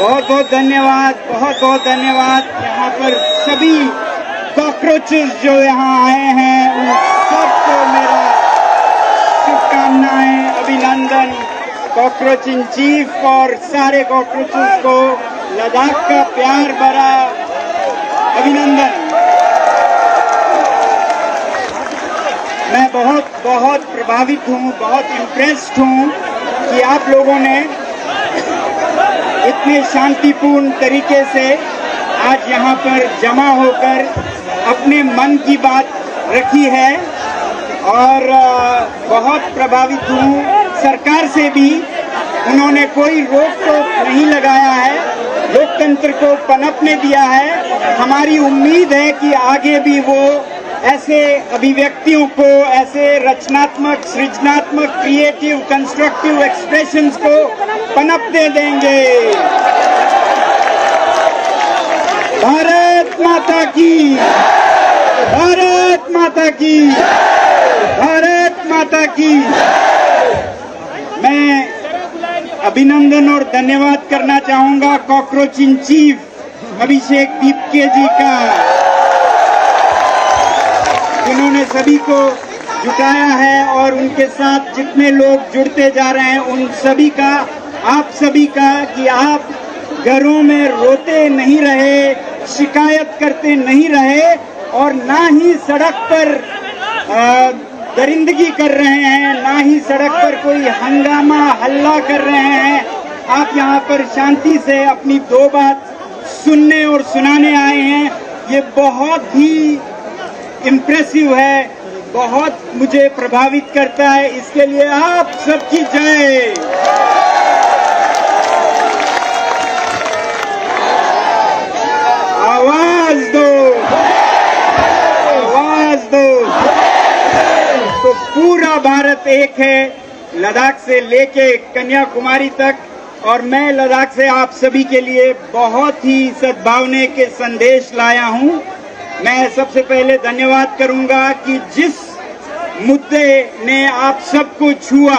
बहुत बहुत धन्यवाद, बहुत बहुत धन्यवाद। यहाँ पर सभी कॉकरोचेस जो यहाँ आए हैं उन सबको मेरा शुभकामनाएं, अभिनंदन। कॉकरोच इन चीफ और सारे कॉकरोचेस को लद्दाख का प्यार भरा अभिनंदन। मैं बहुत बहुत प्रभावित हूँ, बहुत इम्प्रेस्ड हूँ कि आप लोगों ने इतने शांतिपूर्ण तरीके से आज यहाँ पर जमा होकर अपने मन की बात रखी है और बहुत प्रभावित हूँ। सरकार से भी उन्होंने कोई रोक टोक नहीं लगाया है, लोकतंत्र को पनपने दिया है। हमारी उम्मीद है कि आगे भी वो ऐसे अभिव्यक्तियों को, ऐसे रचनात्मक, सृजनात्मक, क्रिएटिव, कंस्ट्रक्टिव एक्सप्रेशंस को पनपने देंगे। भारत माता की, भारत माता की, भारत माता की। मैं अभिनंदन और धन्यवाद करना चाहूंगा कॉकरोच इन चीफ अभिषेक दीपके जी का, जिन्होंने सभी को जुटाया है और उनके साथ जितने लोग जुड़ते जा रहे हैं उन सभी का, आप सभी का, कि आप घरों में रोते नहीं रहे, शिकायत करते नहीं रहे और ना ही सड़क पर दरिंदगी कर रहे हैं, ना ही सड़क पर कोई हंगामा हल्ला कर रहे हैं। आप यहाँ पर शांति से अपनी दो बात सुनने और सुनाने आए हैं। ये बहुत ही इम्प्रेसिव है, बहुत मुझे प्रभावित करता है। इसके लिए आप सबकी जय। आवाज दो, आवाज दो। तो पूरा भारत एक है, लद्दाख से लेके कन्याकुमारी तक, और मैं लद्दाख से आप सभी के लिए बहुत ही सद्भावना के संदेश लाया हूं। मैं सबसे पहले धन्यवाद करूंगा कि जिस मुद्दे ने आप सबको छुआ,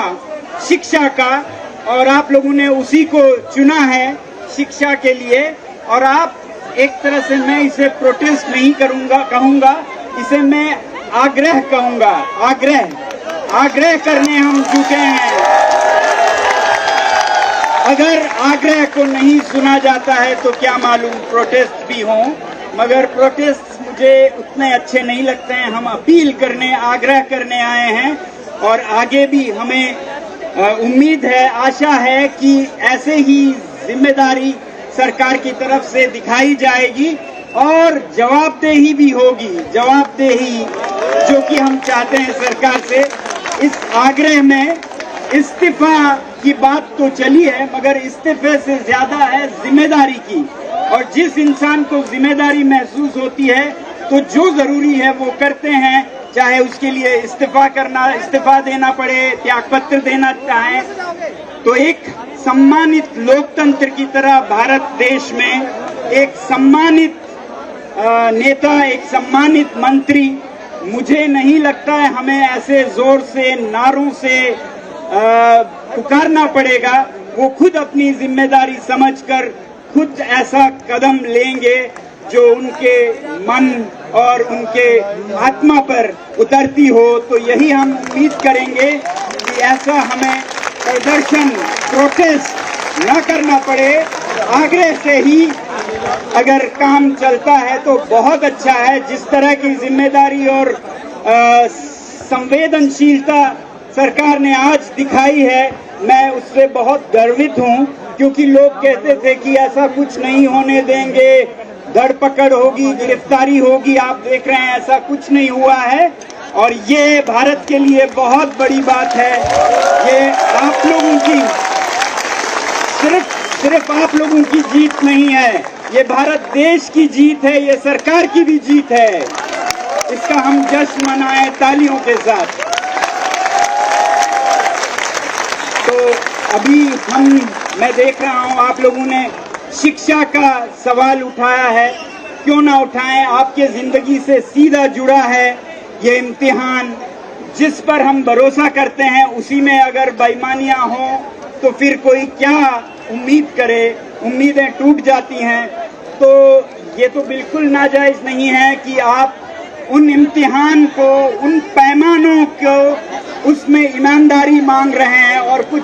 शिक्षा का, और आप लोगों ने उसी को चुना है शिक्षा के लिए। और आप एक तरह से, मैं इसे प्रोटेस्ट नहीं कहूंगा, इसे मैं आग्रह कहूंगा। आग्रह करने हम जुटे हैं। अगर आग्रह को नहीं सुना जाता है तो क्या मालूम प्रोटेस्ट भी हों, मगर प्रोटेस्ट मुझे उतने अच्छे नहीं लगते हैं। हम अपील करने, आग्रह करने आए हैं और आगे भी हमें उम्मीद है, आशा है कि ऐसे ही जिम्मेदारी सरकार की तरफ से दिखाई जाएगी और जवाबदेही भी होगी। जवाबदेही जो कि हम चाहते हैं सरकार से। इस आग्रह में इस्तीफा की बात तो चली है, मगर इस्तीफे से ज्यादा है जिम्मेदारी की। और जिस इंसान को जिम्मेदारी महसूस होती है तो जो जरूरी है वो करते हैं, चाहे उसके लिए इस्तीफा देना पड़े, त्यागपत्र देना चाहे। तो एक सम्मानित लोकतंत्र की तरह भारत देश में एक सम्मानित नेता, एक सम्मानित मंत्री, मुझे नहीं लगता है हमें ऐसे जोर से, नारों से पुकारना पड़ेगा। वो खुद अपनी जिम्मेदारी समझकर खुद ऐसा कदम लेंगे जो उनके मन और उनके आत्मा पर उतरती हो। तो यही हम उम्मीद करेंगे कि ऐसा हमें प्रदर्शन, प्रोटेस्ट न करना पड़े। आग्रह से ही अगर काम चलता है तो बहुत अच्छा है। जिस तरह की जिम्मेदारी और संवेदनशीलता सरकार ने आज दिखाई है, मैं उससे बहुत गर्वित हूं, क्योंकि लोग कहते थे कि ऐसा कुछ नहीं होने देंगे, धरपकड़ होगी, गिरफ्तारी होगी। आप देख रहे हैं ऐसा कुछ नहीं हुआ है और ये भारत के लिए बहुत बड़ी बात है। ये आप लोगों की, सिर्फ आप लोगों की जीत नहीं है, ये भारत देश की जीत है, ये सरकार की भी जीत है। इसका हम जश्न मनाएं तालियों के साथ। तो अभी मैं देख रहा हूं आप लोगों ने शिक्षा का सवाल उठाया है। क्यों ना उठाएं, आपके जिंदगी से सीधा जुड़ा है ये इम्तिहान। जिस पर हम भरोसा करते हैं उसी में अगर बेईमानियां हों तो फिर कोई क्या उम्मीद करे, उम्मीदें टूट जाती हैं। तो ये तो बिल्कुल नाजायज नहीं है कि आप उन इम्तिहान को, उन पैमानों को, उसमें ईमानदारी मांग रहे हैं और कुछ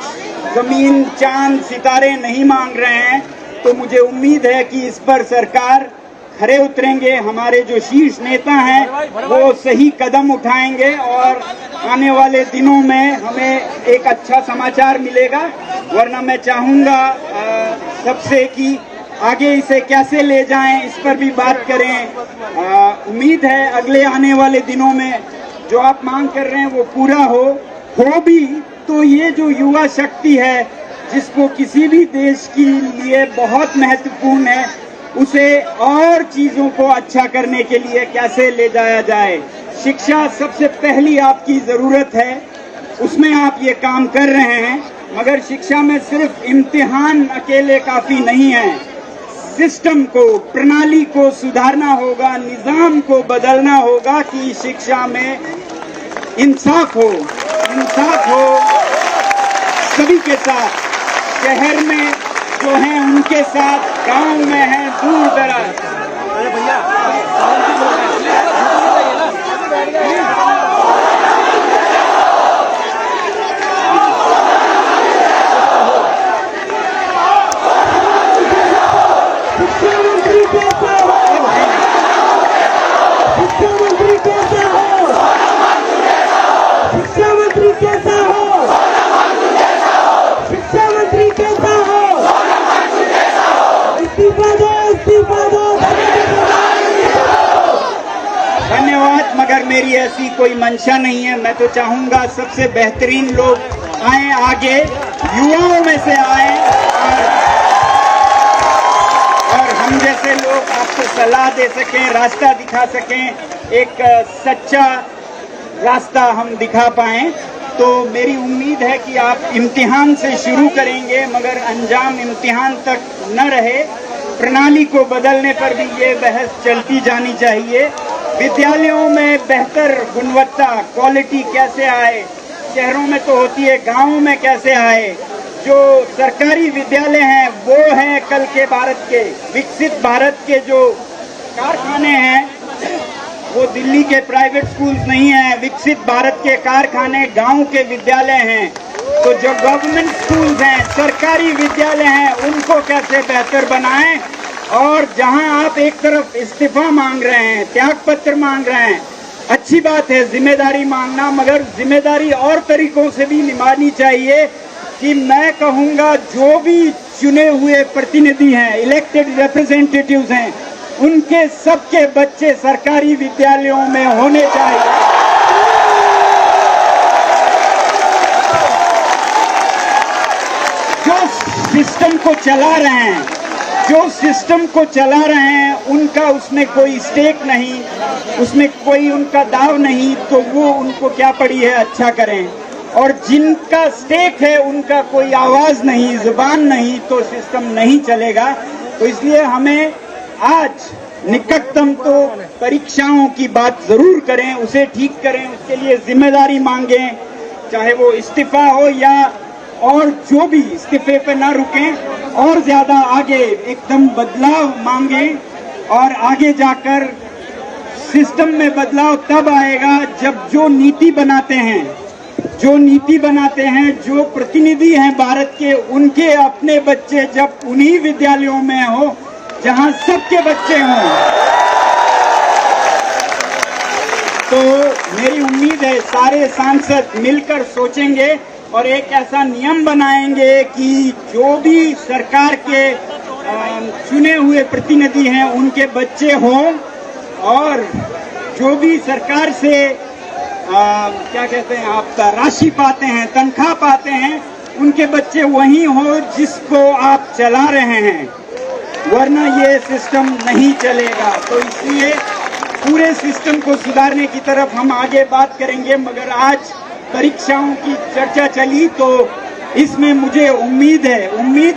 जमीन, चांद, सितारे नहीं मांग रहे हैं। तो मुझे उम्मीद है कि इस पर सरकार खरे उतरेंगे, हमारे जो शीर्ष नेता हैं वो सही कदम उठाएंगे और आने वाले दिनों में हमें एक अच्छा समाचार मिलेगा। वरना मैं चाहूँगा सबसे कि आगे इसे कैसे ले जाएं, इस पर भी बात करें। उम्मीद है अगले आने वाले दिनों में जो आप मांग कर रहे हैं वो पूरा हो भी तो ये जो युवा शक्ति है, जिसको किसी भी देश के लिए बहुत महत्वपूर्ण है, उसे और चीजों को अच्छा करने के लिए कैसे ले जाया जाए। शिक्षा सबसे पहली आपकी जरूरत है, उसमें आप ये काम कर रहे हैं, मगर शिक्षा में सिर्फ इम्तिहान अकेले काफी नहीं है। सिस्टम को, प्रणाली को सुधारना होगा, निजाम को बदलना होगा कि शिक्षा में इंसाफ हो सभी के साथ, शहर में जो हैं उनके साथ, गांव में हैं, दूर दराज। अरे भैया धन्यवाद, मगर मेरी ऐसी कोई मंशा नहीं है। मैं तो चाहूंगा सबसे बेहतरीन लोग आए आगे, युवाओं में से आए और हम जैसे लोग आपको सलाह दे सकें, रास्ता दिखा सकें, एक सच्चा रास्ता हम दिखा पाएं। तो मेरी उम्मीद है कि आप इम्तिहान से शुरू करेंगे, मगर अंजाम इम्तिहान तक न रहे। प्रणाली को बदलने पर भी ये बहस चलती जानी चाहिए। विद्यालयों में बेहतर गुणवत्ता, क्वालिटी कैसे आए, शहरों में तो होती है, गांवों में कैसे आए। जो सरकारी विद्यालय हैं वो हैं कल के भारत के, विकसित भारत के जो कारखाने हैं वो दिल्ली के प्राइवेट स्कूल्स नहीं हैं। विकसित भारत के कारखाने गांव के विद्यालय हैं। तो जो गवर्नमेंट स्कूल्स हैं, सरकारी विद्यालय हैं, उनको कैसे बेहतर बनाएं। और जहां आप एक तरफ इस्तीफा मांग रहे हैं, त्याग पत्र मांग रहे हैं, अच्छी बात है जिम्मेदारी मांगना, मगर जिम्मेदारी और तरीकों से भी निभानी चाहिए। कि मैं कहूंगा जो भी चुने हुए प्रतिनिधि हैं, इलेक्टेड रिप्रेजेंटेटिव्स हैं, उनके सबके बच्चे सरकारी विद्यालयों में होने चाहिए। जो सिस्टम को चला रहे हैं, उनका उसमें कोई स्टेक नहीं, उसमें कोई उनका दाव नहीं, तो वो उनको क्या पड़ी है, अच्छा करें। और जिनका स्टेक है, उनका कोई आवाज नहीं, जुबान नहीं, तो सिस्टम नहीं चलेगा। तो इसलिए हमें आज निकटतम तो परीक्षाओं की बात जरूर करें, उसे ठीक करें, उसके लिए जिम्मेदारी मांगें, चाहे वो इस्तीफा हो या और जो भी, इस्तीफे पे ना रुकें और ज्यादा आगे एकदम बदलाव मांगें। और आगे जाकर सिस्टम में बदलाव तब आएगा जब जो नीति बनाते हैं, जो प्रतिनिधि हैं भारत के, उनके अपने बच्चे जब उन्हीं विद्यालयों में हो जहां सबके बच्चे हों। तो मेरी उम्मीद है सारे सांसद मिलकर सोचेंगे और एक ऐसा नियम बनाएंगे कि जो भी सरकार के चुने हुए प्रतिनिधि हैं उनके बच्चे हों, और जो भी सरकार से क्या कहते हैं आप, राशि पाते हैं, तनख्वाह पाते हैं, उनके बच्चे वही हो जिसको आप चला रहे हैं, वरना ये सिस्टम नहीं चलेगा। तो इसलिए पूरे सिस्टम को सुधारने की तरफ हम आगे बात करेंगे। मगर आज परीक्षाओं की चर्चा चली तो इसमें मुझे उम्मीद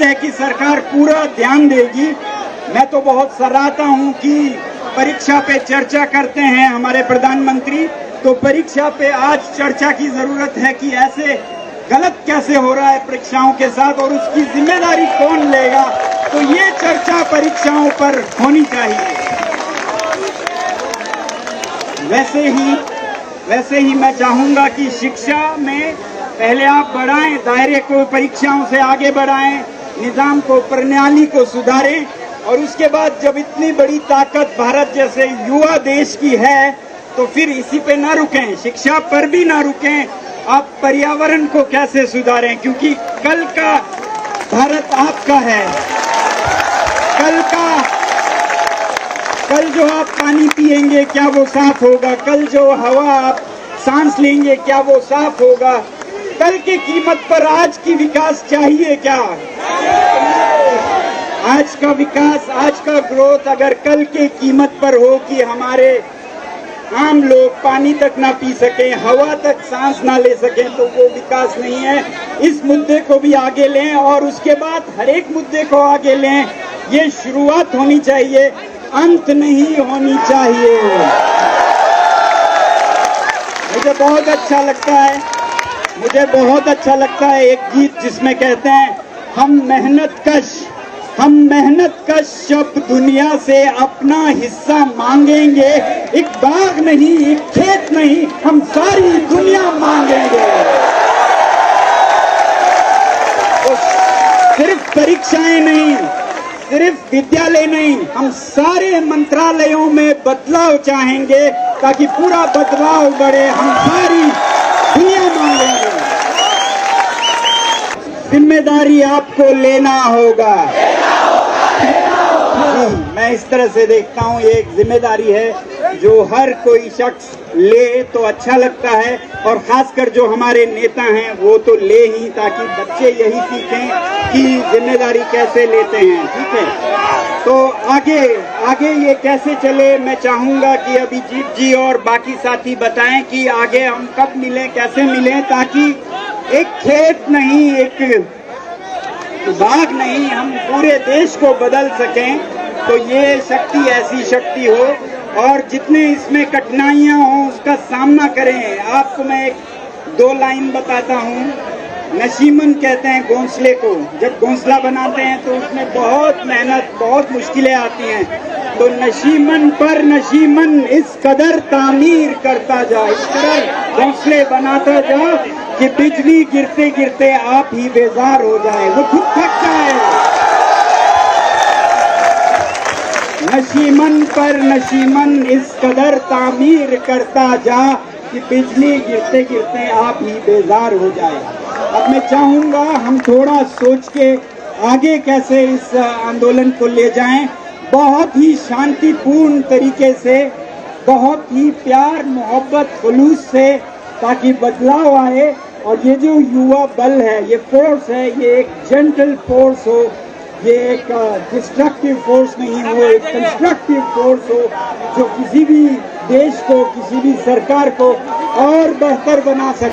है कि सरकार पूरा ध्यान देगी। मैं तो बहुत सराहता हूं कि परीक्षा पे चर्चा करते हैं हमारे प्रधानमंत्री, तो परीक्षा पे आज चर्चा की जरूरत है कि ऐसे गलत कैसे हो रहा है परीक्षाओं के साथ और उसकी जिम्मेदारी कौन लेगा, तो ये चर्चा परीक्षाओं पर होनी चाहिए। वैसे ही मैं चाहूंगा कि शिक्षा में पहले आप बढ़ाएं दायरे को, परीक्षाओं से आगे बढ़ाएं, निजाम को, प्रणाली को सुधारें और उसके बाद जब इतनी बड़ी ताकत भारत जैसे युवा देश की है तो फिर इसी पे ना रुकें, शिक्षा पर भी ना रुकें। आप पर्यावरण को कैसे सुधारें, क्योंकि कल का भारत आपका है। कल जो आप पानी पिएंगे क्या वो साफ होगा, कल जो हवा आप सांस लेंगे क्या वो साफ होगा, कल की कीमत पर आज की विकास चाहिए क्या? आज का विकास, आज का ग्रोथ अगर कल के कीमत पर हो कि हमारे आम लोग पानी तक ना पी सकें, हवा तक सांस ना ले सकें, तो वो विकास नहीं है। इस मुद्दे को भी आगे लें और उसके बाद हर एक मुद्दे को आगे लें। ये शुरुआत होनी चाहिए, अंत नहीं होनी चाहिए। मुझे बहुत अच्छा लगता है एक गीत जिसमें कहते हैं हम मेहनत कश शब्द दुनिया से अपना हिस्सा मांगेंगे, एक बाग नहीं, एक खेत नहीं, हम सारी दुनिया मांगेंगे। तो सिर्फ परीक्षाएं नहीं, सिर्फ विद्यालय नहीं, हम सारे मंत्रालयों में बदलाव चाहेंगे ताकि पूरा बदलाव बढ़े, हम सारी दुनिया मांगेंगे। जिम्मेदारी आपको लेना होगा। मैं इस तरह से देखता हूँ, ये एक जिम्मेदारी है जो हर कोई शख्स ले तो अच्छा लगता है और खासकर जो हमारे नेता हैं वो तो ले ही, ताकि बच्चे यही सीखें कि जिम्मेदारी कैसे लेते हैं। ठीक है, तो आगे ये कैसे चले, मैं चाहूंगा कि अभिजीत जी और बाकी साथी बताएं कि आगे हम कब मिलें, कैसे मिलें, ताकि एक खेत नहीं, एक बाग नहीं, हम पूरे देश को बदल सकें। तो ये शक्ति ऐसी शक्ति हो और जितने इसमें कठिनाइयां हों उसका सामना करें। आपको मैं एक 2 लाइन बताता हूँ। नशीमन कहते हैं घोंसले को, जब घोंसला बनाते हैं तो उसमें बहुत मेहनत, बहुत मुश्किलें आती हैं। तो नशीमन पर नशीमन इस कदर तामीर करता जा, इस कदर घोंसले बनाता जा कि बिजली गिरते गिरते आप ही बेजार हो जाए, वो खुद थक जाए। नशीमन पर नशीमन इस कदर तामीर करता जा कि बिजली गिरते गिरते आप ही बेजार हो जाए। अब मैं चाहूंगा हम थोड़ा सोच के आगे कैसे इस आंदोलन को ले जाएं, बहुत ही शांतिपूर्ण तरीके से, बहुत ही प्यार मोहब्बत खुलूस से, ताकि बदलाव आए। और ये जो युवा बल है, ये फोर्स है, ये एक जेंटल फोर्स हो, ये एक डिस्ट्रक्टिव फोर्स नहीं हो, एक कंस्ट्रक्टिव फोर्स हो जो किसी भी देश को, किसी भी सरकार को और बेहतर बना सकता है।